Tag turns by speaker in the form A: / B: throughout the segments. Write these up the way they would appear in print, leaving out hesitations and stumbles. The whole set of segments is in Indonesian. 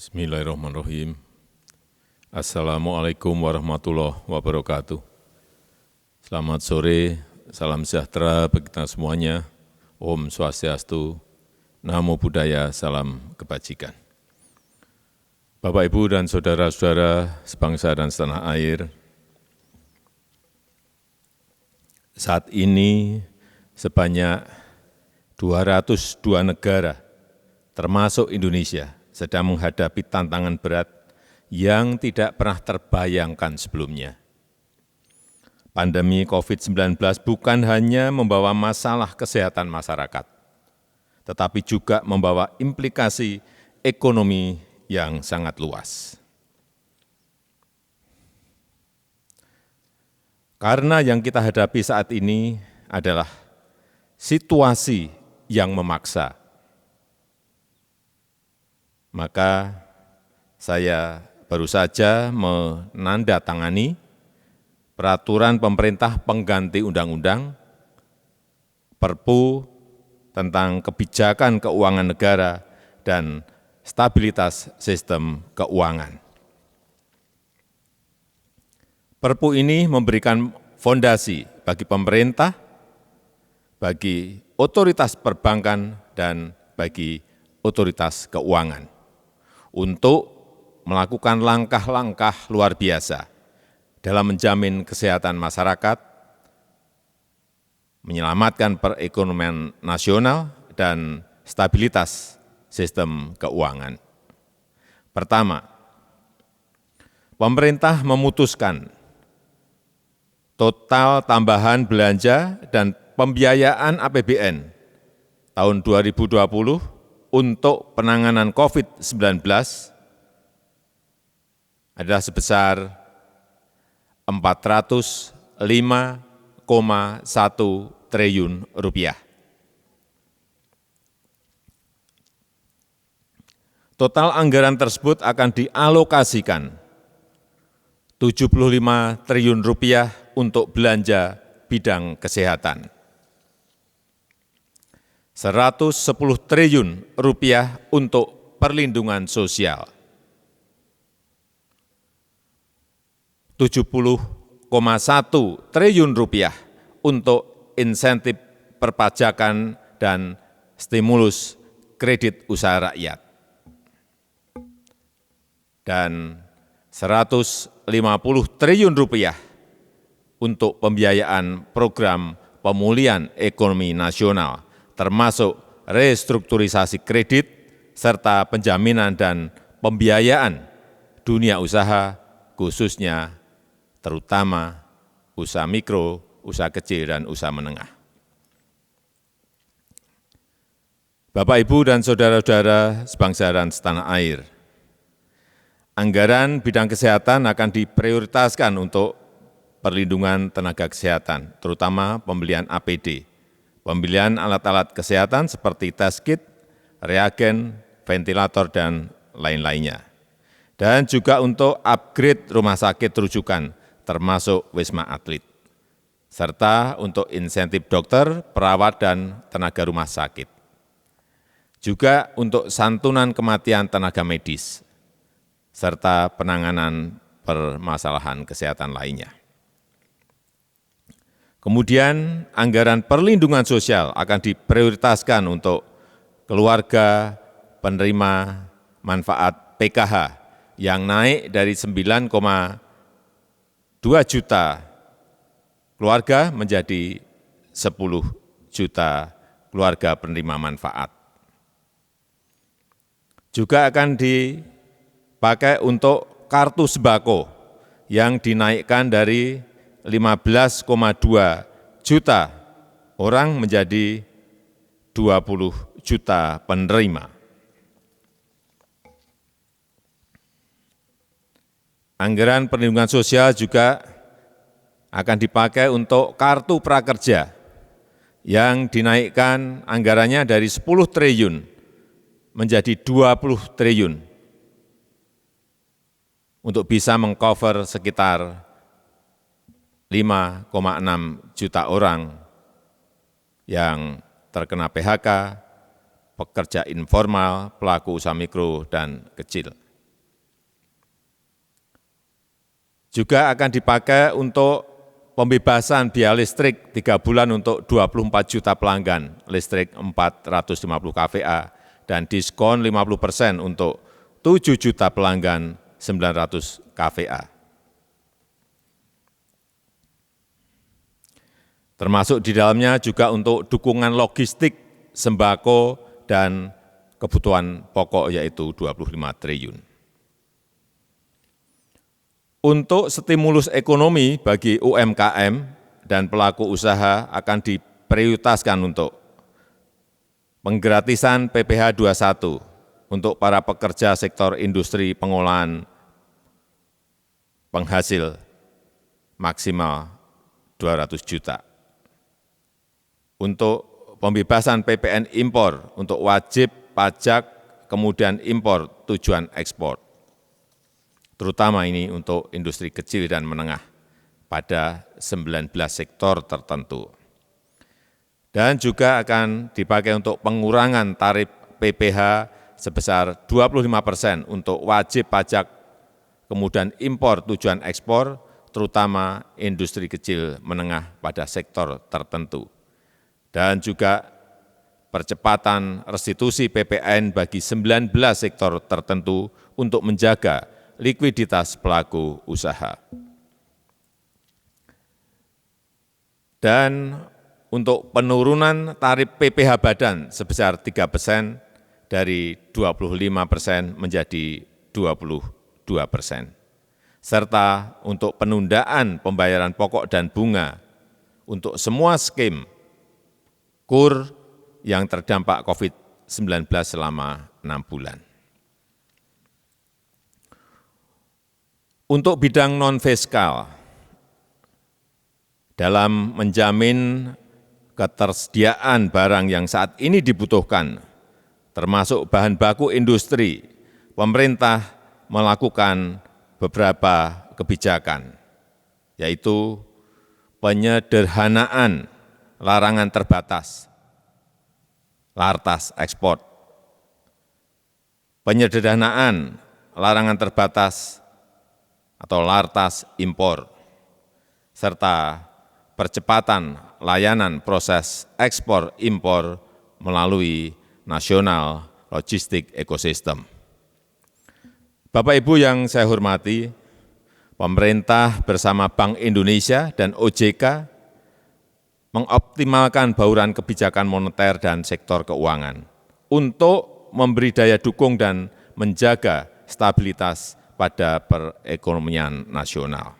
A: Bismillahirrahmanirrahim. Assalamualaikum warahmatullahi wabarakatuh. Selamat sore, salam sejahtera bagi kita semuanya. Om Swastiastu, Namo Buddhaya, salam kebajikan. Bapak, Ibu, dan saudara-saudara sebangsa dan setanah air, saat ini sebanyak 202 negara, termasuk Indonesia, sedang menghadapi tantangan berat yang tidak pernah terbayangkan sebelumnya. Pandemi COVID-19 bukan hanya membawa masalah kesehatan masyarakat, tetapi juga membawa implikasi ekonomi yang sangat luas. Karena yang kita hadapi saat ini adalah situasi yang memaksa, maka saya baru saja menandatangani peraturan pemerintah pengganti undang-undang Perpu tentang kebijakan keuangan negara dan stabilitas sistem keuangan. Perpu ini memberikan fondasi bagi pemerintah, bagi otoritas perbankan, dan bagi otoritas keuangan untuk melakukan langkah-langkah luar biasa dalam menjamin kesehatan masyarakat, menyelamatkan perekonomian nasional, dan stabilitas sistem keuangan. Pertama, pemerintah memutuskan total tambahan belanja dan pembiayaan APBN tahun 2020 untuk penanganan COVID-19 adalah sebesar 405,1 triliun rupiah. Total anggaran tersebut akan dialokasikan 75 triliun rupiah untuk belanja bidang kesehatan, 110 triliun rupiah untuk perlindungan sosial, 70,1 triliun rupiah untuk insentif perpajakan dan stimulus kredit usaha rakyat, dan 150 triliun rupiah untuk pembiayaan program pemulihan ekonomi nasional, termasuk restrukturisasi kredit, serta penjaminan dan pembiayaan dunia usaha, khususnya terutama usaha mikro, usaha kecil, dan usaha menengah. Bapak, Ibu, dan saudara-saudara sebangsa dan setanah air, anggaran bidang kesehatan akan diprioritaskan untuk perlindungan tenaga kesehatan, terutama pembelian APD, pembelian alat-alat kesehatan seperti tes kit, reagen, ventilator, dan lain-lainnya. Dan juga untuk upgrade rumah sakit rujukan, termasuk Wisma Atlet, serta untuk insentif dokter, perawat, dan tenaga rumah sakit. Juga untuk santunan kematian tenaga medis, serta penanganan permasalahan kesehatan lainnya. Kemudian anggaran perlindungan sosial akan diprioritaskan untuk keluarga penerima manfaat PKH yang naik dari 9,2 juta keluarga menjadi 10 juta keluarga penerima manfaat. Juga akan dipakai untuk kartu sembako yang dinaikkan dari 15,2 juta orang menjadi 20 juta penerima. Anggaran perlindungan sosial juga akan dipakai untuk kartu prakerja yang dinaikkan anggarannya dari 10 triliun menjadi 20 triliun untuk bisa mengcover sekitar 5,6 juta orang yang terkena PHK, pekerja informal, pelaku usaha mikro dan kecil. Juga akan dipakai untuk pembebasan biaya listrik 3 bulan untuk 24 juta pelanggan listrik 450 kVA dan diskon 50% untuk 7 juta pelanggan 900 kVA. Termasuk di dalamnya juga untuk dukungan logistik, sembako, dan kebutuhan pokok yaitu 25 triliun. Untuk stimulus ekonomi bagi UMKM dan pelaku usaha akan diprioritaskan untuk penggratisan PPh 21 untuk para pekerja sektor industri pengolahan penghasil maksimal 200 juta. Untuk pembebasan PPN impor untuk wajib pajak kemudian impor tujuan ekspor, terutama ini untuk industri kecil dan menengah pada 19 sektor tertentu. Dan juga akan dipakai untuk pengurangan tarif PPh sebesar 25% untuk wajib pajak kemudian impor tujuan ekspor, terutama industri kecil menengah pada sektor tertentu. Dan juga percepatan restitusi PPN bagi 19 sektor tertentu untuk menjaga likuiditas pelaku usaha. Dan untuk penurunan tarif PPh badan sebesar 3% dari 25% menjadi 22%. Serta untuk penundaan pembayaran pokok dan bunga untuk semua skim KUR yang terdampak COVID-19 selama 6 bulan. Untuk bidang non-fiskal, dalam menjamin ketersediaan barang yang saat ini dibutuhkan, termasuk bahan baku industri, pemerintah melakukan beberapa kebijakan, yaitu penyederhanaan larangan terbatas, lartas ekspor, penyederhanaan larangan terbatas atau lartas impor, serta percepatan layanan proses ekspor impor melalui National Logistic Ecosystem. Bapak Ibu yang saya hormati, pemerintah bersama Bank Indonesia dan OJK mengoptimalkan bauran kebijakan moneter dan sektor keuangan untuk memberi daya dukung dan menjaga stabilitas pada perekonomian nasional.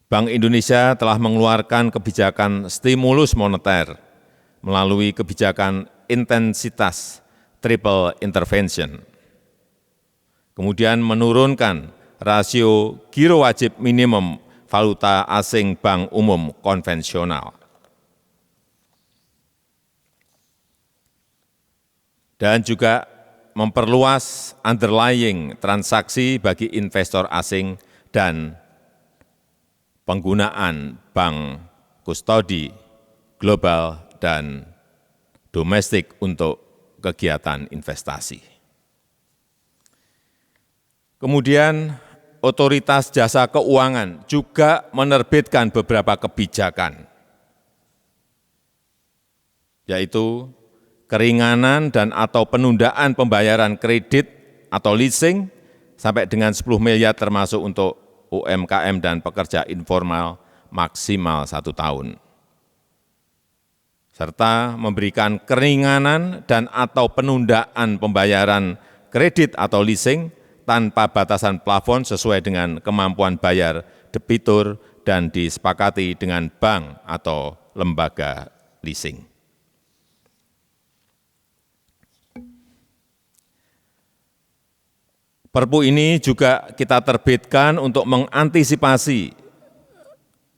A: Bank Indonesia telah mengeluarkan kebijakan stimulus moneter melalui kebijakan intensitas triple intervention, kemudian menurunkan rasio giro wajib minimum valuta asing bank umum konvensional, dan juga memperluas underlying transaksi bagi investor asing dan penggunaan bank kustodi global dan domestik untuk kegiatan investasi. Kemudian Otoritas Jasa Keuangan juga menerbitkan beberapa kebijakan, yaitu keringanan dan atau penundaan pembayaran kredit atau leasing sampai dengan 10 miliar termasuk untuk UMKM dan pekerja informal maksimal 1 tahun. Serta memberikan keringanan dan atau penundaan pembayaran kredit atau leasing tanpa batasan plafon sesuai dengan kemampuan bayar debitur dan disepakati dengan bank atau lembaga leasing. Perpu ini juga kita terbitkan untuk mengantisipasi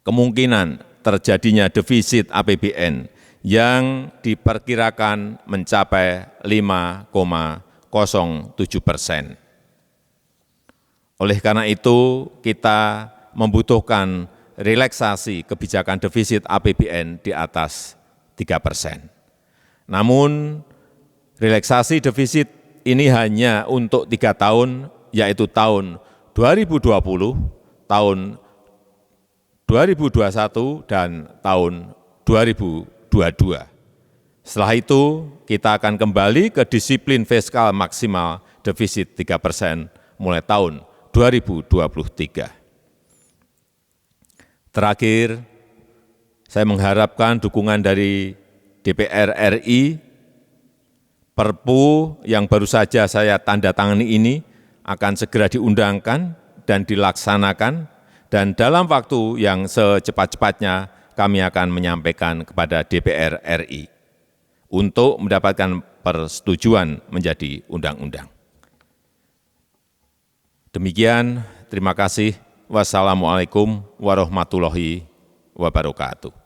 A: kemungkinan terjadinya defisit APBN yang diperkirakan mencapai 5,07%. Oleh karena itu, kita membutuhkan relaksasi kebijakan defisit APBN di atas 3%. Namun, relaksasi defisit ini hanya untuk 3 tahun, yaitu tahun 2020, tahun 2021, dan tahun 2022. Setelah itu, kita akan kembali ke disiplin fiskal maksimal defisit 3% mulai tahun 2023. Terakhir, saya mengharapkan dukungan dari DPR RI. Perpu yang baru saja saya tanda tangani ini akan segera diundangkan dan dilaksanakan, dan dalam waktu yang secepat-cepatnya kami akan menyampaikan kepada DPR RI untuk mendapatkan persetujuan menjadi undang-undang. Demikian, terima kasih. Wassalamualaikum warahmatullahi wabarakatuh.